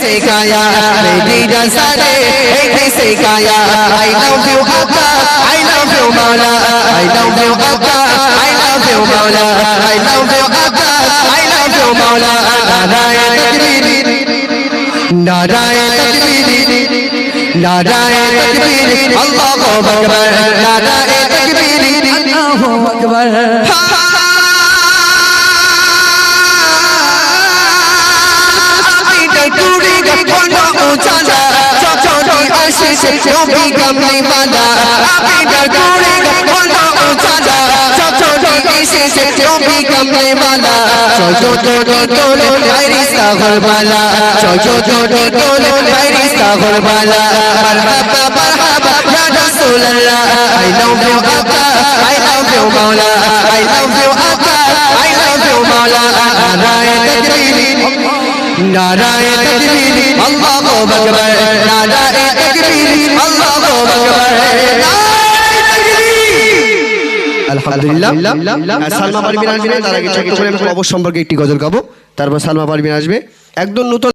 सिखाया मेरी रज़ा ने एक सिखाया I love you आका I love you मौला I love you आका I love you मौला I love you आका I love you मौला नाराए तकबीर नाराए तकबीर नाराए तकबीर अल्लाहु अकबर नाराए तकबीर अल्लाहु अकबर नबी कमली वाला आपे डोरे बोलो उजाला छोटी से नबी कमली वाला छोटो टोले फरिश्ता गुरबाला छोटो टोले फरिश्ता गुरबाला मरहबा मरहबा या रसूल अल्लाह I love you आका I love you मौला I love you आका I love you मौला नाराए तकबीर नाराए तकबीर अल्लाहु अकबर नाराए तकबीर अल्लाहु अकबर আলহামদুলিল্লাহ সালমা পারভীন আসবে তার আগে ছোট করে অবশ্য সম্পর্কে একটি গজল গাবো তারপর সালমা পারভীন আসবে একদম নতুন